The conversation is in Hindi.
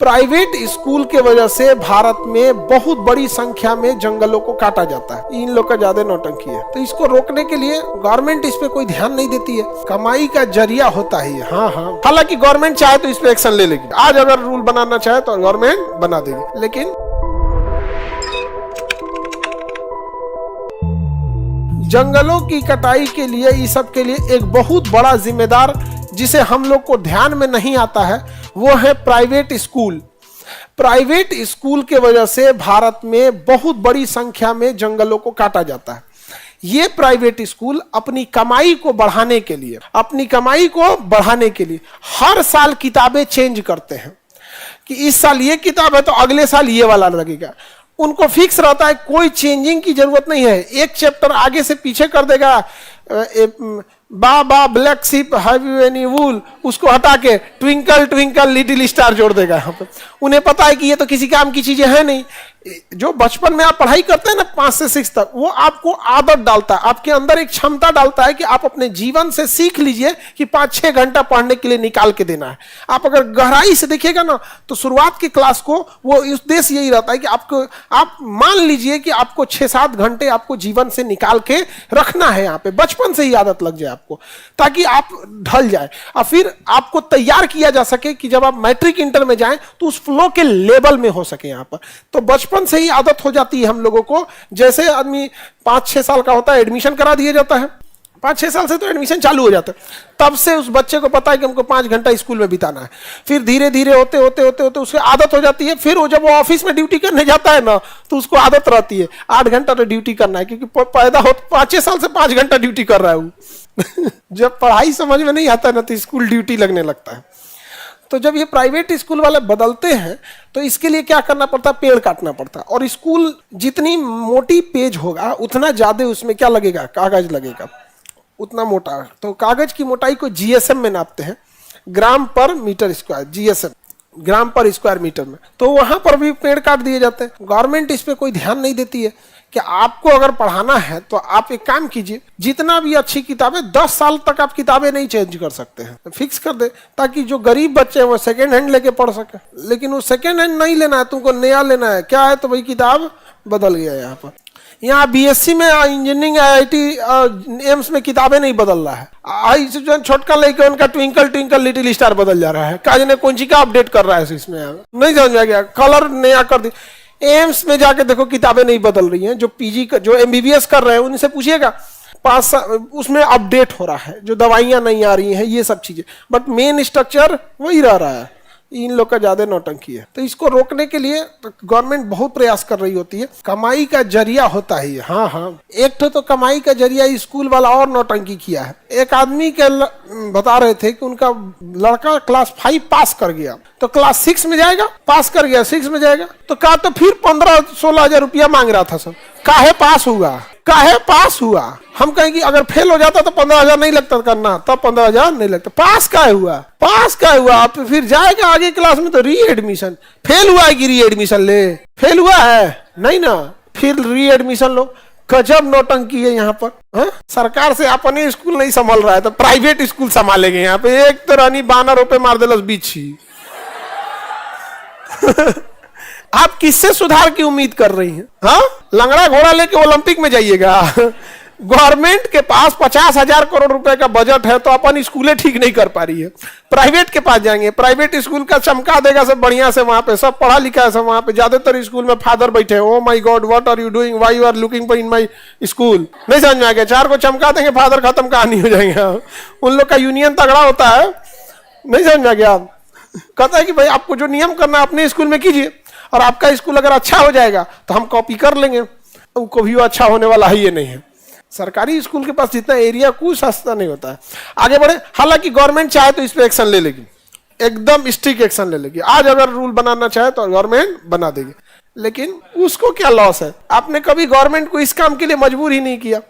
प्राइवेट स्कूल के वजह से भारत में बहुत बड़ी संख्या में जंगलों को काटा जाता है। इन लोग का ज्यादा नौटंकी है, तो इसको रोकने के लिए गवर्नमेंट इस पे कोई ध्यान नहीं देती है। कमाई का जरिया होता है। हाँ, हालांकि गवर्नमेंट चाहे तो इस पे एक्शन ले लेगी। आज अगर रूल बनाना चाहे तो गवर्नमेंट बना देगी, लेकिन जंगलों की कटाई के लिए, इस सब के लिए एक बहुत बड़ा जिम्मेदार जिसे हम लोग को ध्यान में नहीं आता है, वो है प्राइवेट स्कूल। प्राइवेट स्कूल के वजह से भारत में बहुत बड़ी संख्या में जंगलों को काटा जाता है। ये प्राइवेट स्कूल अपनी कमाई को बढ़ाने के लिए हर साल किताबें चेंज करते हैं कि इस साल ये किताब है तो अगले साल ये वाला लगेगा। उनको फिक्स रहता है, कोई चेंजिंग की जरूरत नहीं है। एक चैप्टर आगे से पीछे कर देगा, baa black sheep have you any wool, उसको हटा के ट्विंकल ट्विंकल लिटिल स्टार जोड़ देगा। यहाँ पे उन्हें पता है कि ये तो किसी काम की चीजें हैं नहीं। जो बचपन में आप पढ़ाई करते हैं ना 5 से 6 तक, वो आपको आदत डालता है, आपके अंदर एक क्षमता डालता है कि आप अपने जीवन से सीख लीजिए कि 5-6 घंटा पढ़ने के लिए निकाल के देना है। आप अगर गहराई से देखिएगा ना, तो शुरुआत की क्लास को वो उद्देश्य यही रहता है कि आप मान लीजिए कि आपको 6-7 घंटे आपको जीवन से निकाल के रखना है। यहाँ पे बचपन से ही आदत लग जाए आपको, ताकि आप ढल जाए और फिर आपको तैयार किया जा सके कि जब आप मैट्रिक इंटर में जाएं तो उस फ्लो के लेवल में हो सके। यहाँ पर तो बचपन से ही आदत हो जाती है हम लोगों को। जैसे आदमी 5-6 साल का होता है, एडमिशन करा दिया जाता है। 5-6 साल से तो एडमिशन चालू हो जाता है, तब से उस बच्चे को पता है कि हमको 5 घंटा स्कूल में बिताना है। फिर धीरे धीरे होते उसकी आदत हो जाती है। फिर वो जब वो ऑफिस में ड्यूटी करने जाता है ना, तो उसको आदत रहती है 8 घंटा तो ड्यूटी करना है, क्योंकि पैदा हो 5-6 साल से 5 घंटा ड्यूटी कर रहा है वो। जब पढ़ाई समझ में नहीं आता ना, तो स्कूल ड्यूटी लगने लगता है। तो जब ये प्राइवेट स्कूल वाले बदलते हैं, तो इसके लिए क्या करना पड़ता है, पेड़ काटना पड़ता है। और स्कूल जितनी मोटी पेज होगा उतना ज्यादा उसमें क्या लगेगा, कागज लगेगा, उतना मोटा। तो कागज की मोटाई को जीएसएम में नापते हैं, ग्राम पर मीटर स्क्वायर, जीएसएम ग्राम पर स्क्वायर मीटर में। तो वहां पर भी पेड़ काट दिए जाते हैं। गवर्नमेंट इस पे कोई ध्यान नहीं देती है कि आपको अगर पढ़ाना है तो आप एक काम कीजिए, जितना भी अच्छी किताबें 10 साल तक आप किताबें नहीं चेंज कर सकते हैं, तो फिक्स कर दे, ताकि जो गरीब बच्चे हैं वो सेकेंड हैंड लेके पढ़ सके। लेकिन वो सेकेंड हैंड नहीं लेना है, तुमको नया लेना है। क्या है तो भाई किताब बदल गया। यहाँ बीएससी में, इंजीनियरिंग, आईआईटी, एम्स में किताबें नहीं बदल रहा है। जो छोटका लेके उनका ट्विंकल ट्विंकल लिटिल स्टार बदल जा रहा है। काज ने कौन सी का अपडेट कर रहा है इसमें, नहीं समझ में आ गया। कलर नया कर दी। एम्स में जाके देखो किताबें नहीं बदल रही हैं। जो पीजी जो एमबीबीएस कर रहे हैं उनसे पूछिएगा, 5 साल उसमें अपडेट हो रहा है, जो दवाइयां नहीं आ रही हैं, ये सब चीजें, बट मेन स्ट्रक्चर वही रह रहा है। इन लोग का ज्यादा नौटंकी है। तो इसको रोकने के लिए गवर्नमेंट बहुत प्रयास कर रही होती है। कमाई का जरिया होता है। हाँ, एक तो कमाई का जरिया स्कूल वाला और नौटंकी किया है। एक आदमी के बता रहे थे कि उनका लड़का क्लास 5 पास कर गया, तो क्लास 6 में जाएगा, पास कर गया 6 में जाएगा, तो कहा तो फिर 15-16 हजार रुपया मांग रहा था सब। काहे पास हुआ। हम कहें कि अगर फेल हो जाता तो 15,000 नहीं लगता करना, तब 15,000 नहीं लगता। पास का हुआ आप फिर जाएगा आगे क्लास में तो री एडमिशन। फेल हुआ है कि री एडमिशन ले, फेल हुआ है नहीं ना, फिर री एडमिशन लो। गजब नौटंकी है यहाँ पर। सरकार से अपने स्कूल नहीं संभाल रहा है तो प्राइवेट स्कूल संभालेंगे। यहाँ पे एक तो रानी 12 रुपए मार देलस बीछी। आप किससे सुधार की उम्मीद कर रही हैं? हाँ, लंगड़ा घोड़ा लेके ओलंपिक में जाइएगा। गवर्नमेंट के पास 50,000 करोड़ रुपए का बजट है, तो अपन स्कूलें ठीक नहीं कर पा रही है। प्राइवेट के पास जाएंगे, प्राइवेट स्कूल का चमका देगा सब बढ़िया से। वहां पे सब पढ़ा लिखा है, सब वहां पे। ज्यादातर स्कूल में फादर बैठे हैं। Oh my god, what are you doing, why you are looking for in my school. नहीं समझ में आ गया। 4 को चमका देंगे, फादर खत्म, कहानी हो जाएगा। उन लोग का यूनियन तगड़ा होता है। नहीं समझ में आ गया। कहता है कि भाई आपको जो नियम करना है अपने स्कूल में कीजिए, और आपका स्कूल अगर अच्छा हो जाएगा तो हम कॉपी कर लेंगे। कभी वो अच्छा होने वाला है ये नहीं है। सरकारी स्कूल के पास जितना एरिया कुछ सस्ता नहीं होता है। आगे बढ़े। हालांकि गवर्नमेंट चाहे तो इस पे एक्शन ले लेगी, एकदम स्ट्रिक्ट एक्शन ले लेगी। आज अगर रूल बनाना चाहे तो गवर्नमेंट बना देगी, लेकिन उसको क्या लॉस है? आपने कभी गवर्नमेंट को इस काम के लिए मजबूर ही नहीं किया।